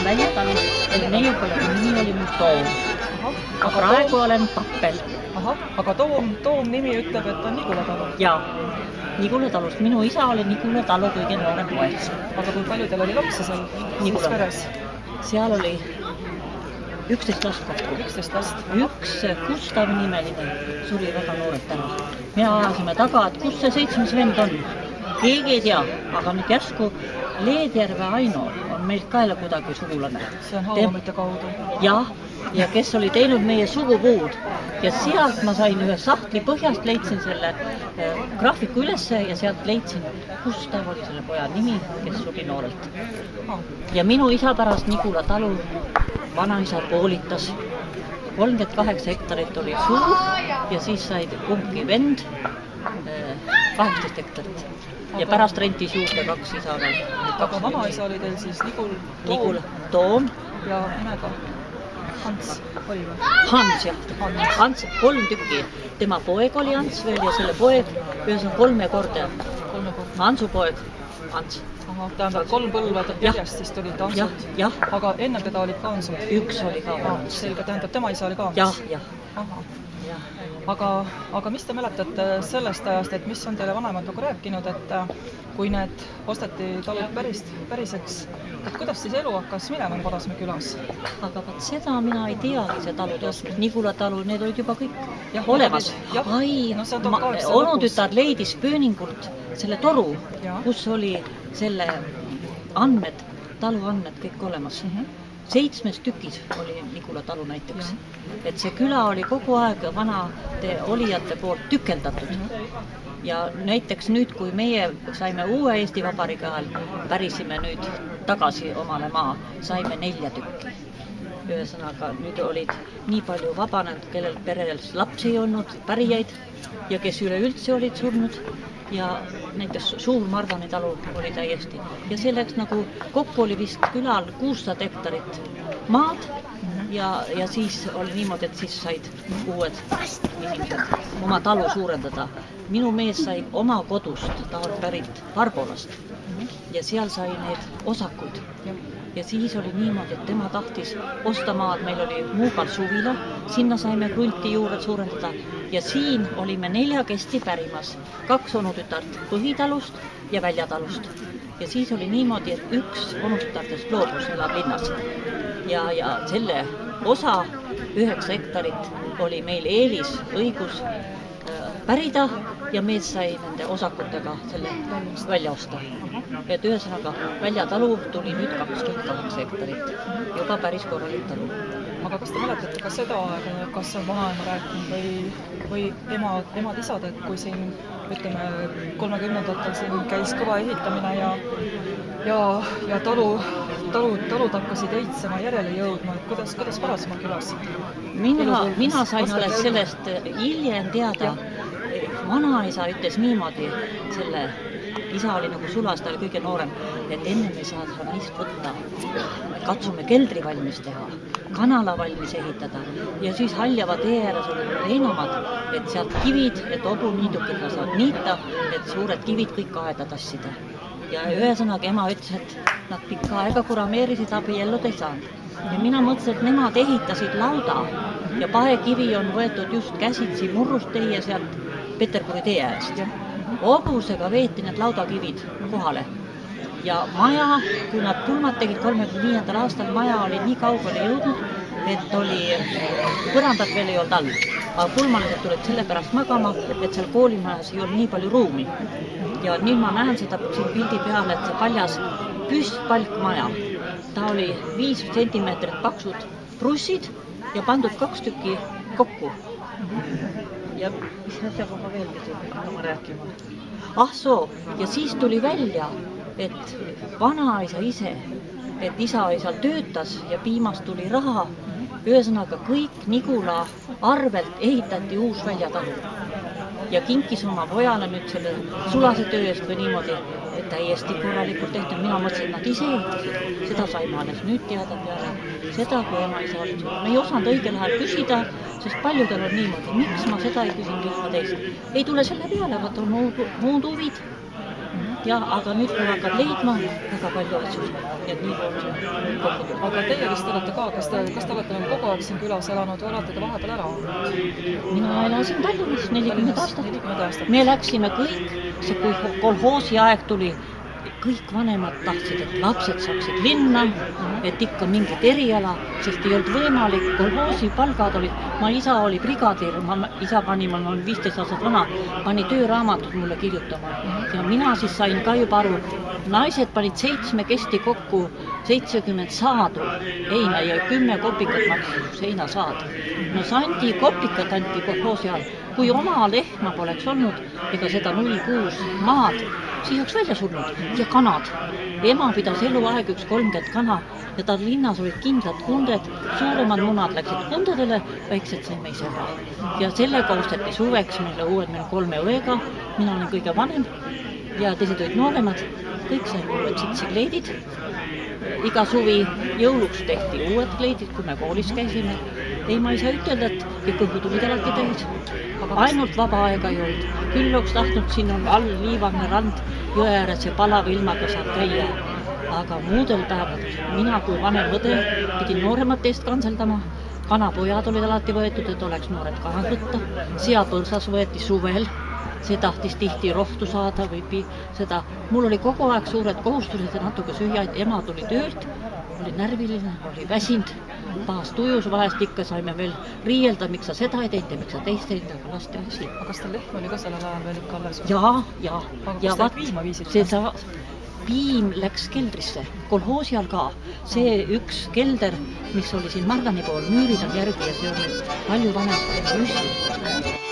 Väljatalus, neiukõle nimi oli mu Toom. Aga praegu olen Tappel. Aga Toom nimi ütleb, et on Nigula talu. Jaa, Nigula talust. Minu isa oli Nigula talu kõige noorem poeg. Aga kui palju teil oli lapsi seal Nigula peres? Seal oli 11 last kokku. 11 last. Üks Gustav nimeline suri väga noorelt ära. Mina ajasime taga, et kus see 7. vend on. Keegi ei tea, aga nüüd järsku Leedjärve Aino on meilt ka jälle kuidagi sugulane. See on Haavamite kaudu. Jah, ja kes oli teinud meie sugupuud. Ja sealt ma sain ühe sahtli põhjast, leidsin selle graafiku ülesse ja sealt leidsin, Gustav oli selle poja nimi, kes suri noorelt. Ja minu isa pärast Nigula talu vanaisa poolitas. 38 hektarit oli suu ja siis said kumbki vend 18 hektarit. Ja pärast rentis juurde 2 isa veel. Aga vanaisa oli teil siis Nigul Toom ja nimega Hans oli või? Hans, jah. Hans, 3 tükki. Tema poeg oli Hans veel ja selle poeg, ühes on 3 korda. Hansu poeg, Hans. Tähendab, 3 põlved järjest siis tulid Hansud. Jah. Aga enne teda olid ka Hansud? Üks oli ka Hans. Selge, tähendab, tema isa oli ka Hans? Jah. Aga mis te mäletate sellest ajast, et mis on teile vanemad nagu rääkinud, et kui need osteti talud päriseks, et kuidas siis elu hakkas minema Padasmäe külas? Aga vaat seda mina ei teagi, see talude ostmist. Nigula talu, need olid juba kõik olemas. Onutütar leidis Pööningult selle toru, kus oli selle andmed, talu andmed kõik olemas. 7 tükis oli Nigula talu näiteks. Et see küla oli kogu aeg vanade olijate poolt tükeldatud. Ja näiteks nüüd, kui meie saime uue Eesti Vabariigi ajal, pärisime nüüd tagasi omale maa, saime 4 tükki. Ühesõnaga, nüüd olid nii palju vabanenud, kellel perel lapsi ei olnud, pärijaid ja kes üleüldse olid surnud. Ja näiteks suur Marvani talu oli täiesti. Ja selleks nagu kokku oli vist külal 600 hektarit maad ja siis oli niimoodi, et siis said uued inimesed oma talu suurendada. Minu mees sai oma kodust, ta on pärit Varbolast ja seal sai need osakud. Ja siis oli niimoodi, et tema tahtis osta maad, meil oli Muugal suvila, sinna saime krunti juurde suurendada ja siin olime 4 kesti pärimas, 2 onutütart Põhitalust ja Väljatalust. Ja siis oli niimoodi, et üks onutütartest loobus, elab linnas ja selle osa 9 hektarit oli meil eelis õigus pärida ja mees sai nende osakutega selle välja osta. Et ühesõnaga Väljatalu tuli nüüd 28 hektarit. Juba päris korralik talu. Aga kas te mäletate ka seda aega, kas on vanaema rääkinud või emad-isad, et kui siin, ütleme, 30-ndatel siin käis kõva ehitamine ja talud hakkasid eitsema, järele jõudma, et kuidas Padasmäe külas? Mina sain alles sellest hiljem teada. Vanaisa ütles niimoodi, selle isa oli nagu sulas, ta oli kõige noorem, et enne me saada meist võtta, katsume keldri valmis teha, kanala valmis ehitada ja siis Haljava tee ääres oli leinamad, et sealt kivid, et hobuniidukega saab niita, et suured kivid kõik aeda tassida. Ja ühesõnaga ema ütles, et nad pikka aega kurameerisid, abiellud ei saanud. Ja mina mõtlesin, et nemad ehitasid lauda ja paekivi on võetud just käsitsi Murrusteie sealt Peterburi tee äärest. Hobusega veeti need laudakivid kohale. Ja maja, kui nad pulmad tegid 35. aastal, maja oli nii kaugele jõudnud, et oli põrandat veel ei olnud all. Aga pulmalised tulid selle pärast magama, et seal koolimajas ei olnud nii palju ruumi. Ja nüüd ma näen seda siin pildi peale, et see paljas püstpalkmaja. Ta oli 5 sentimeetrit paksud prussid ja pandud 2 tükki kokku. Ja mis asjaga ma veel pidin rääkima? Ja siis tuli välja, et vanaisa ise, et isa seal töötas ja piimast tuli raha. Ühesõnaga kõik Nigula arvelt ehitati uus Väljatalu. Ja kinkis oma pojale nüüd selle sulase töö eest või niimoodi, et täiesti korralikult tehtud. Mina mõtlesin, et nad ise ehitasid. Seda saime alles nüüd teada peale. Seda, kui ema isa oli sul. Me ei osanud õigel ajal küsida, sest paljudel on niimoodi. Miks ma seda ei küsin, kõik ma teist? Ei tule selle peale, vaat on muud huvid. ja aga nüüd, kui hakkad leidma väga palju asju, et nii kokku. Aga teie vist olete ka, kas te olete nagu kogu aeg siin külas elanud või olete te vahepeal ära olnud? Mina elasin Tallinnas 40 aastat. 40 aastat. Me läksime kõik, see kui kolhoosi aeg tuli, kõik vanemad tahtsid, et lapsed saaksid linna, et ikka mingit eriala, sest ei olnud võimalik, kolhoosi palgad olid, isa oli brigadir, isa pani, ma olen 15 aastat vana, pani tööraamatut mulle kirjutama ja mina siis sain ka juba aru, naised panid 7 kokku 70 saadu heina ja 10 kopikat maksis heinasaad. No sandi kopikat anti kolhoosi ajal, kui oma lehma poleks olnud ega seda 0,6 maad, siis oleks välja surnud ja kanad. Ema pidas eluaeg 30 kana ja tal linnas olid kindlad kunded, suuremad munad läksid kundadele, väiksed saime ise ära. Ja sellega osteti suveks meile uued 3 õega, mina olen kõige vanem ja teised olid nooremad, kõik saime uued sitsikleidid. Iga suvi jõuluks tehti uued kleidid, kui me koolis käisime. Ei, ma ei saa ütelda, et kõhu tulid alati täis. Ainult vaba aega ei olnud. Küll oleks tahtnud, siin on all liivane rand, jõe ääres ja palava ilmaga saab käia. Aga muudel päevadel mina kui vanem õde pidin nooremate eest kantseldama. Kanapojad olid alati võetud, et oleks noored kanad võtta. Seapõrsas võeti suvel. See tahtis tihti rohtu saada või seda. Mul oli kogu aeg suured kohustused ja natuke süüaid. Ema tuli töölt, oli närviline, oli väsinud, pahas tujus, vahest ikka saime veel riielda, miks sa seda ei teinud ja miks sa teist teinud, aga laste asi. Aga kas teil lehm oli ka sellel ajal veel ikka alles? Ja. Aga kas teil piima viisite? Piim läks keldrisse, kolhoosi all ka. See üks kelder, mis oli siin Margani pool, müürid on järgi ja see on palju vanem kui müüsid.